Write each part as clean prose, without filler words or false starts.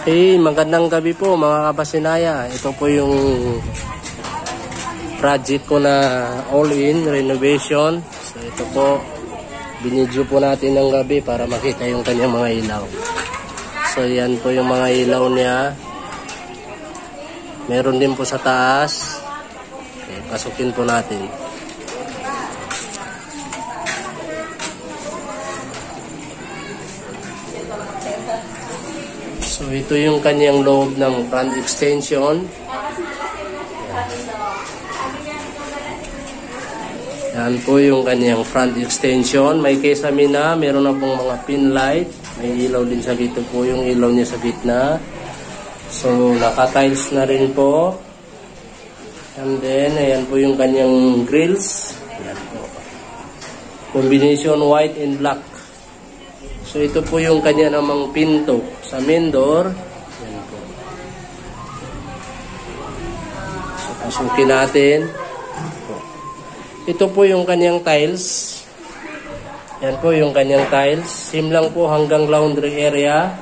Hey, magandang gabi po mga kabasinaya. Ito po yung project ko na all-in renovation. So ito po, binidyo po natin ng gabi para makita yung kanyang mga ilaw. So yan po yung mga ilaw niya. Meron din po sa taas. Okay, pasukin po natin. So ito yung kanyang loob ng front extension. Yan po yung kanyang front extension. May kesame na, meron na pong mga pin light. May ilaw din sa gitna po, yung ilaw niya sa gitna. So naka-tiles na rin po. And then ayan po yung kanyang grills. Ayan po. Combination white and black. So ito po yung kanya namang pinto sa main door. Yan po. So pasukin natin. Ito po yung kanyang tiles. Yan po yung kanyang tiles. Same lang po hanggang laundry area.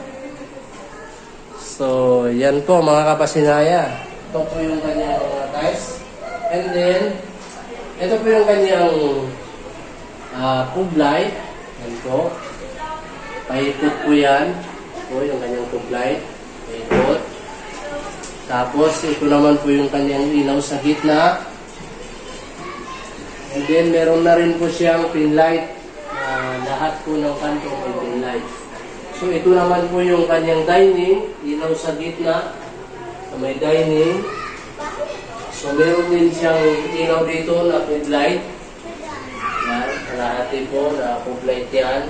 So yan po mga kapasinaya. Ito po yung kanyang tiles. And then ito po yung kanyang tube light. Yan po. Paikot po yan. Po yung kanyang tube light. Paikot. Tapos ito naman po yung kanyang ilaw sa gitna. And then meron na rin po siyang pin light. Lahat po ng kanto may pin light. So ito naman po yung kanyang dining. Ilaw sa gitna. So may dining. So meron din siyang ilaw dito na pin light. Yan. Kalahati po na pin light yan.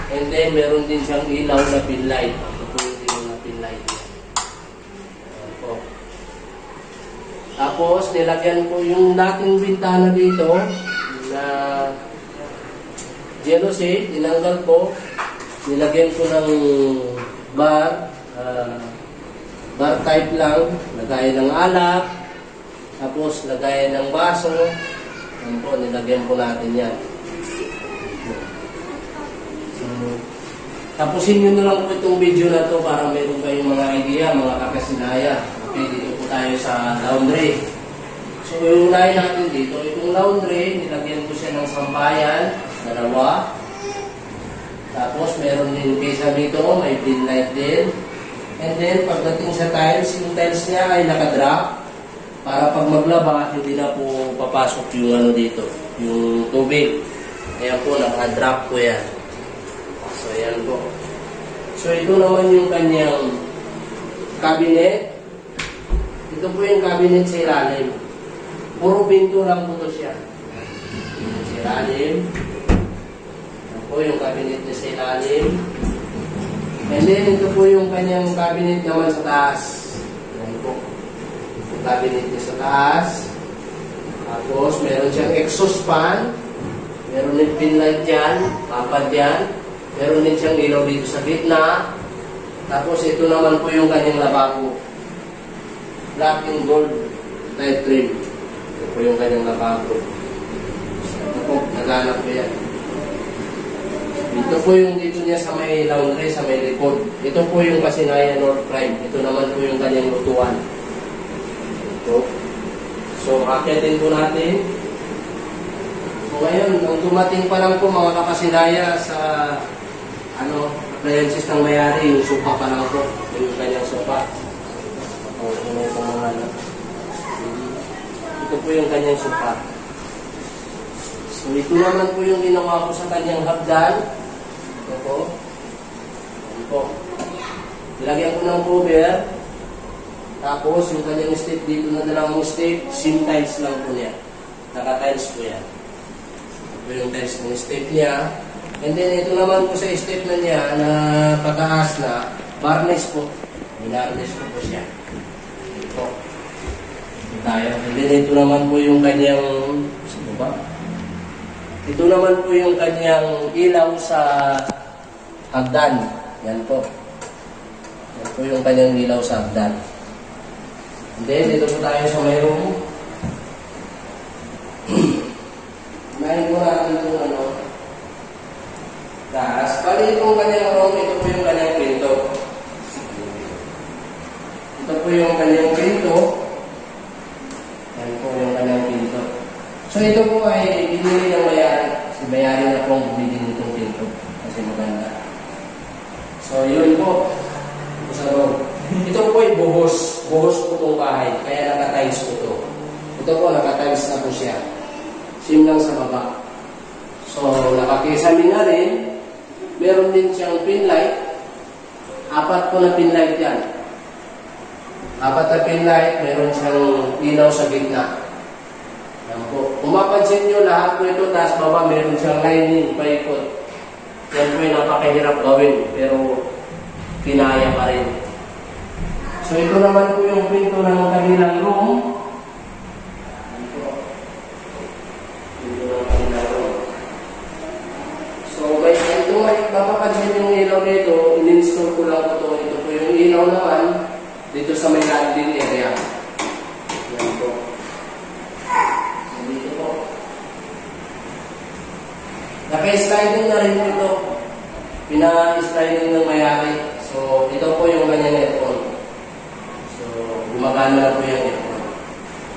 And then, meron din siyang ilaw na pin light. Ito po yung ilaw na pin light. Tapos, nilagyan po yung dating bintana dito na jealousy, tinanggal po. Nilagyan ko ng bar. Bar type lang. Lagayan ng alak. Tapos, lagayan ng baso. Yan po, nilagyan po natin yan. Tapusin nyo na lang po itong video na to para meron kayong mga idea, mga kakasinaya. Okay, dito po tayo sa laundry. So, iunahin natin dito. Itong laundry, nilagyan ko siya ng sampayan, dalawa. Tapos, meron din kesa dito, may pin light din. And then, pagdating sa tiles, yung tiles niya ay nakadrop. Para pag maglaba, hindi na po papasok yung ano dito, yung tubig. Ayan po, nakadrop po yan. So, ayan po. So, ito naman yung kanyang cabinet. Ito po yung cabinet sa ilalim. Puro pinto lang po ito siya. Sa ilalim. Ito po yung cabinet niya sa ilalim. And then, ito po yung kanyang cabinet naman sa taas. Ayan po. Yung cabinet niya sa taas. Tapos, meron siyang exhaust fan. Meron din pin light dyan. Papad dyan. Meron din siyang ilaw dito sa gitna. Tapos ito naman po yung kanyang lababo. Black and gold type trim. Ito po yung kanyang lababo. Ito po, nagana po yan. Ito po yung dito niya sa may laundry, sa may likod. Ito po yung Kasinaya North Prime. Ito naman po yung kanyang lutuan. Ito. So, akitin po natin. So, ngayon, nung dumating pa lang po mga kapasinaya sa appliances ng mayari, yung sofa pa lang po. Yung kanyang sofa. Ito po yung kanyang sofa. So, ito naman po yung ginawa ko sa kanyang hagdan. Ito po. Ito po. Ilagyan ko ng cover. Tapos, yung kanyang step dito na dalawang step, sim tiles lang po niya. Naka-tiles po yan. Ito po yung tiles ng step niya. And then, ito naman po sa step na niya na pataas na varnish po. May varnish po siya. Ito po. Ito tayo. And then, ito naman po yung kanyang sino ba? Ito naman po yung kanyang ilaw sa hagdan. Yan po. Yan po yung kanyang ilaw sa hagdan. And then, dito po tayo sa may room. May muna natin taas. Bali itong kanyang room, ito po yung kanyang pinto. yung kanyang pinto. Yan po yung kanyang pinto. So ito po ay binili ng mayari. Si mayari na po ang bumili nitong pinto. Kasi maganda. So yun po. Ito po ay buhos. Buhos po itong bahay. Kaya nakatiles po ito. Ito po nakatiles na po siya. Sim lang sa baba. So nakakisami na rin. Meron din siyang pin light. 4 po na pin light yan. 4 na pin light. Meron siyang ilaw sa gitna. Yan po. Kung mapansin nyo, lahat po ito, taas baba, meron siyang lining, paikot. Yan po yung napakahirap gawin, pero kinaya pa rin. So ito naman po yung pinto ng kanilang room. Ito ng kanilang room. So ito mapapansin yung ilaw nito, in-install ko lang ito. Ito po yung ilaw naman, dito sa may landing area. Yan po. Dito po. Naka-sliding na rin ito. Pina-sliding ng mayari. So, ito po yung kanyang aircon. So, gumagana na po yung aircon.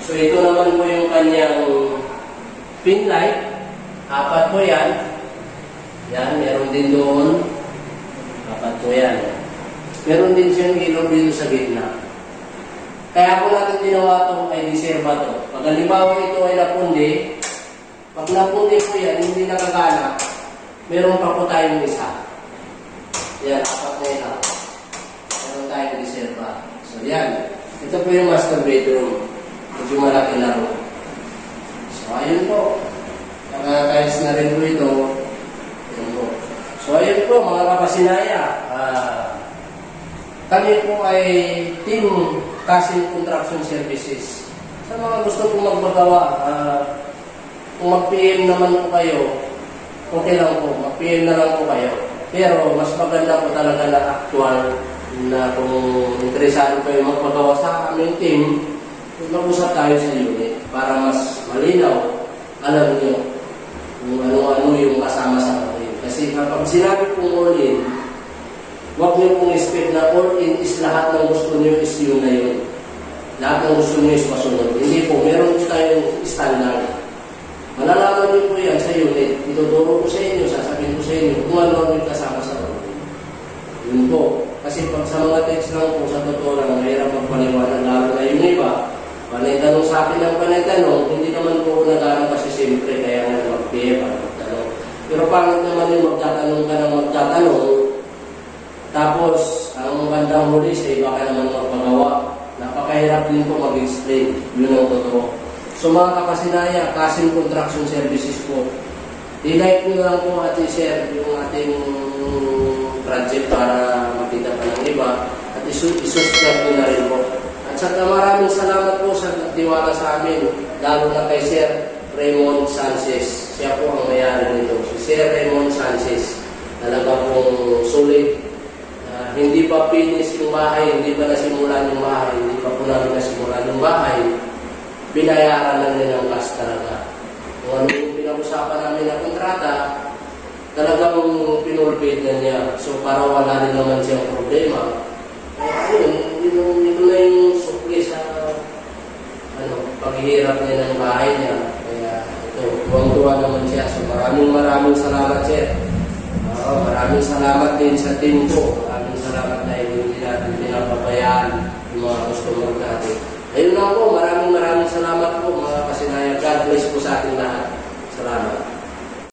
So, ito naman po yung kanyang pin light. 4 po yan. Yan, meron din doon. 4 po yan. Meron din siyang ilaw dito sa gitna. Kaya po natin ginawa ito ay reserva ito. Pag halimbawa ito ay napundi, pag napundi po yan, hindi nakagana, meron pa po tayong isa. Yan, 4 na yan. Meron tayong reserva. So yan, ito po yung master bedroom. Medyo malaki na rin. So ayun po. Nakakayos na rin po ito. Ayun po. So ayun po mga kapasinaya. Kami po ay Team Castle Construction Services. Sa mga gusto pong magpagawa, kung mag-PM naman po kayo, okay lang po, mag-PM na lang po kayo. Pero mas maganda po talaga na actual na kung interesado kayo magpagawa sa aming team, mag-usap tayo sa unit para mas malinaw, alam niyo kung ano-ano yung kasama sa akin. Kasi kapag sinabi pong all-in, huwag niyo pong expect na all-in is lahat ng gusto niyo is yun na yun. Lahat ng gusto niyo is masunod. Hindi po, meron tayong standard. Malalaman niyo po yan sa unit. Ituturo ko sa inyo, sasabihin ko sa inyo kung ano yung kasama sa all-in. Yun po. Kasi pag sa mga text lang po, sa totoo lang, mahirap magpaliwanag lalo na yung iba. Panay tanong sa akin ng panay tanong, hindi naman po nag-aaral kasi siyempre kaya nga mag-PM para magtanong. Pero pangit naman yung magtatanong ka ng magtatanong, tapos ang bandang huli sa iba ka naman magpagawa. Napakahirap din po mag-explain. Yun ang totoo. So mga kapasinaya, Castle Construction Services po. I-like nyo lang po at i-share yung ating project para makita pa ng iba. At isusubscribe nyo na rin po. At saka maraming salamat po sa tiwala sa amin. Lalo na kay Sir Raymond Sanchez. Siya po ang mayari nito. Si Sir Raymond Sanchez. Talaga pong sulit. Hindi pa finish yung bahay, hindi pa nasimulan yung bahay, hindi pa po namin nasimulan yung bahay. Binayaran na nila ng cash talaga. Kung ano yung pinag-usapan namin na kontrata, talagang pinulpaid na niya. So para wala rin naman siyang problema. Kaya yun, ito na yung sukli sa paghihirap niya ng bahay niya. Kaya ito, tuwang-tuwa naman siya. So maraming salamat, Sir. Maraming salamat din sa team ko. Maraming salamat dahil hindi natin pinapabayaan yung mga customer natin. Ayun lang po, maraming